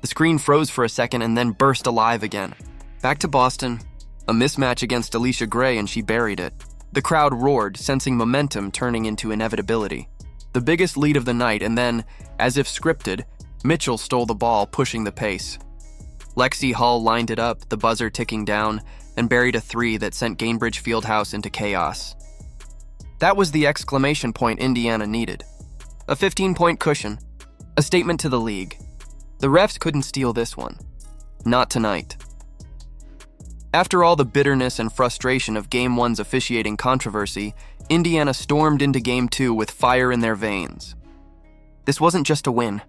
The screen froze for a second and then burst alive again. Back to Boston. A mismatch against Alicia Gray, and she buried it. The crowd roared, sensing momentum turning into inevitability. The biggest lead of the night, and then, as if scripted, Mitchell stole the ball, pushing the pace. Lexi Hull lined it up, the buzzer ticking down, and buried a three that sent Gainbridge Fieldhouse into chaos. That was the exclamation point Indiana needed. A 15-point cushion. A statement to the league. The refs couldn't steal this one. Not tonight. After all the bitterness and frustration of Game 1's officiating controversy, Indiana stormed into Game 2 with fire in their veins. This wasn't just a win.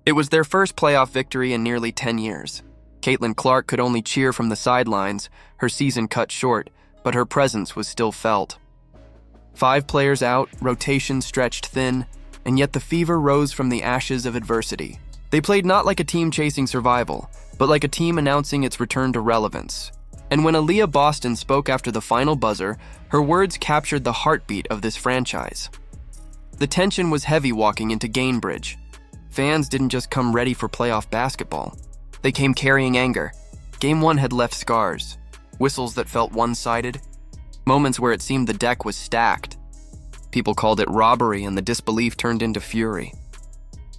It was their first playoff victory in nearly 10 years. Caitlin Clark could only cheer from the sidelines, her season cut short, but her presence was still felt. 5 players out, rotation stretched thin, and yet the fever rose from the ashes of adversity. They played not like a team chasing survival, but like a team announcing its return to relevance. And when Aaliyah Boston spoke after the final buzzer, her words captured the heartbeat of this franchise. The tension was heavy walking into Gainbridge. Fans didn't just come ready for playoff basketball. They came carrying anger. Game 1 had left scars. Whistles that felt one-sided. Moments where it seemed the deck was stacked. People called it robbery, and the disbelief turned into fury.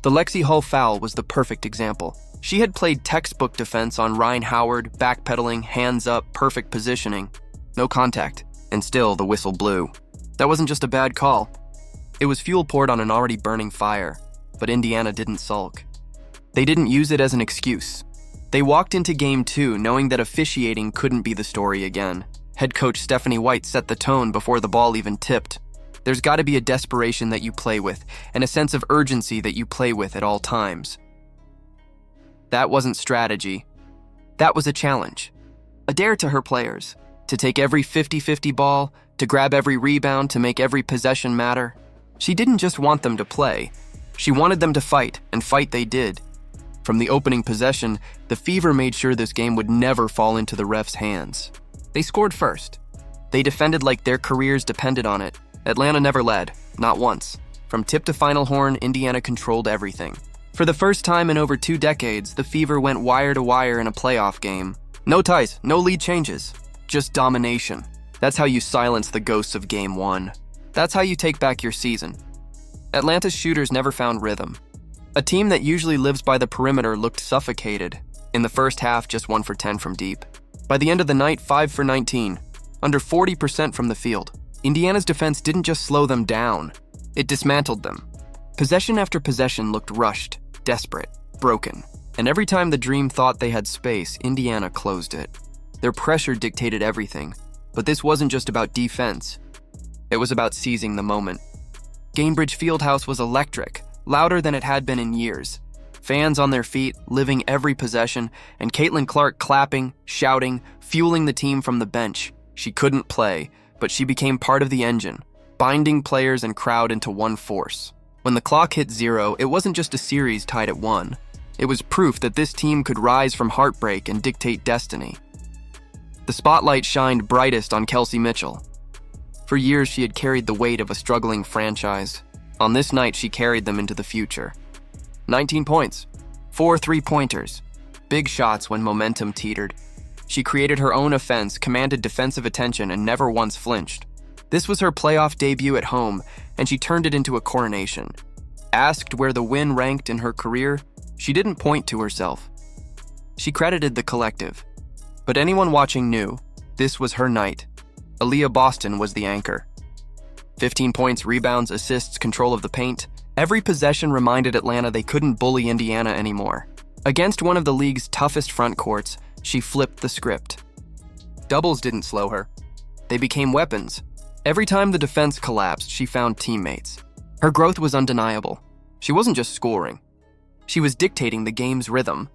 The Lexi Hull foul was the perfect example. She had played textbook defense on Ryan Howard, backpedaling, hands up, perfect positioning. No contact, and still the whistle blew. That wasn't just a bad call. It was fuel poured on an already burning fire, but Indiana didn't sulk. They didn't use it as an excuse. They walked into Game 2 knowing that officiating couldn't be the story again. Head coach Stephanie White set the tone before the ball even tipped. There's got to be a desperation that you play with, and a sense of urgency that you play with at all times. That wasn't strategy. That was a challenge. A dare to her players. To take every 50-50 ball, to grab every rebound, to make every possession matter. She didn't just want them to play. She wanted them to fight, and fight they did. From the opening possession, the Fever made sure this game would never fall into the refs' hands. They scored first. They defended like their careers depended on it. Atlanta never led, not once. From tip to final horn, Indiana controlled everything. For the first time in over 2 decades, the Fever went wire to wire in a playoff game. No ties, no lead changes, just domination. That's how you silence the ghosts of Game 1. That's how you take back your season. Atlanta's shooters never found rhythm. A team that usually lives by the perimeter looked suffocated. In the first half, just 1 for 10 from deep. By the end of the night, 5 for 19, under 40% from the field. Indiana's defense didn't just slow them down, it dismantled them. Possession after possession looked rushed, desperate, broken. And every time the Dream thought they had space, Indiana closed it. Their pressure dictated everything, but this wasn't just about defense. It was about seizing the moment. Gainbridge Fieldhouse was electric, louder than it had been in years. Fans on their feet, living every possession, and Caitlin Clark clapping, shouting, fueling the team from the bench. She couldn't play, but she became part of the engine, binding players and crowd into one force. When the clock hit 0, it wasn't just a series tied at 1. It was proof that this team could rise from heartbreak and dictate destiny. The spotlight shined brightest on Kelsey Mitchell. For years, she had carried the weight of a struggling franchise. On this night, she carried them into the future. 19 points, 4 3-pointers, big shots when momentum teetered. She created her own offense, commanded defensive attention, and never once flinched. This was her playoff debut at home, and she turned it into a coronation. Asked where the win ranked in her career, she didn't point to herself. She credited the collective. But anyone watching knew this was her night. Aaliyah Boston was the anchor. 15 points, rebounds, assists, control of the paint. Every possession reminded Atlanta they couldn't bully Indiana anymore. Against one of the league's toughest front courts, she flipped the script. Doubles didn't slow her. They became weapons. Every time the defense collapsed, she found teammates. Her growth was undeniable. She wasn't just scoring. She was dictating the game's rhythm.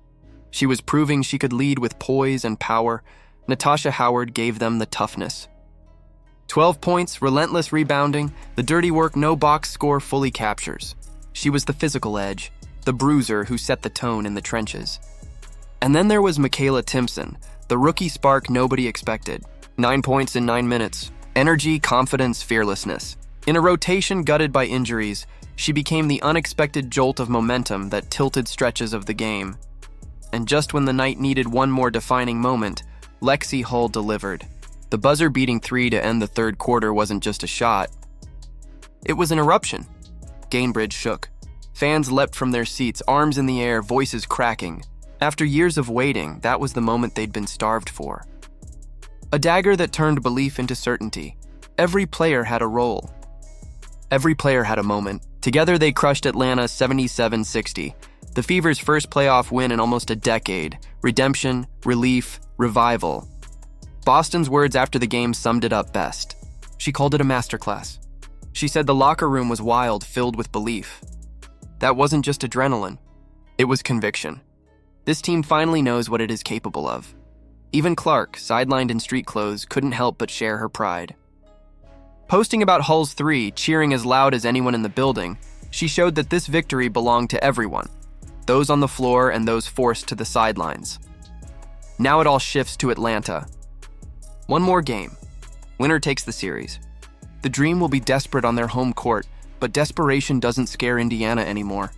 She was proving she could lead with poise and power. Natasha Howard gave them the toughness. 12 points, relentless rebounding, the dirty work no box score fully captures. She was the physical edge, the bruiser who set the tone in the trenches. And then there was Michaela Timpson, the rookie spark nobody expected. 9 points in 9 minutes. Energy, confidence, fearlessness. In a rotation gutted by injuries, she became the unexpected jolt of momentum that tilted stretches of the game. And just when the night needed one more defining moment, Lexi Hull delivered. The buzzer-beating three to end the third quarter wasn't just a shot. It was an eruption. Gainbridge shook. Fans leapt from their seats, arms in the air, voices cracking. After years of waiting, that was the moment they'd been starved for. A dagger that turned belief into certainty. Every player had a role. Every player had a moment. Together they crushed Atlanta 77-60. The Fever's first playoff win in almost a decade. Redemption, relief, revival. Boston's words after the game summed it up best. She called it a masterclass. She said the locker room was wild, filled with belief. That wasn't just adrenaline. It was conviction. This team finally knows what it is capable of. Even Clark, sidelined in street clothes, couldn't help but share her pride. Posting about Hull's three, cheering as loud as anyone in the building, she showed that this victory belonged to everyone, those on the floor and those forced to the sidelines. Now it all shifts to Atlanta. One more game. Winner takes the series. The Dream will be desperate on their home court, but desperation doesn't scare Indiana anymore.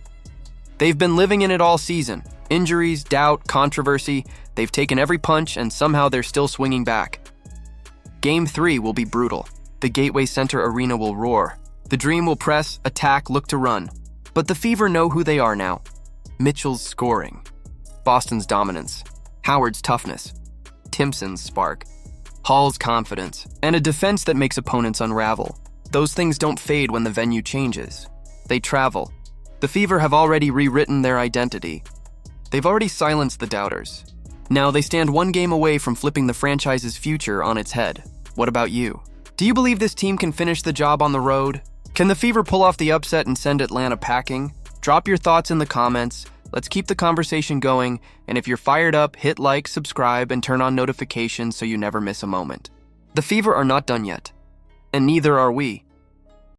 They've been living in it all season. Injuries, doubt, controversy. They've taken every punch, and somehow they're still swinging back. Game 3 will be brutal. The Gateway Center arena will roar. The Dream will press, attack, look to run. But the Fever know who they are now. Mitchell's scoring. Boston's dominance. Howard's toughness. Timpson's spark. Hull's confidence. And a defense that makes opponents unravel. Those things don't fade when the venue changes. They travel. The Fever have already rewritten their identity. They've already silenced the doubters. Now they stand one game away from flipping the franchise's future on its head. What about you? Do you believe this team can finish the job on the road? Can the Fever pull off the upset and send Atlanta packing? Drop your thoughts in the comments. Let's keep the conversation going, and if you're fired up, hit like, subscribe, and turn on notifications so you never miss a moment. The Fever are not done yet, and neither are we.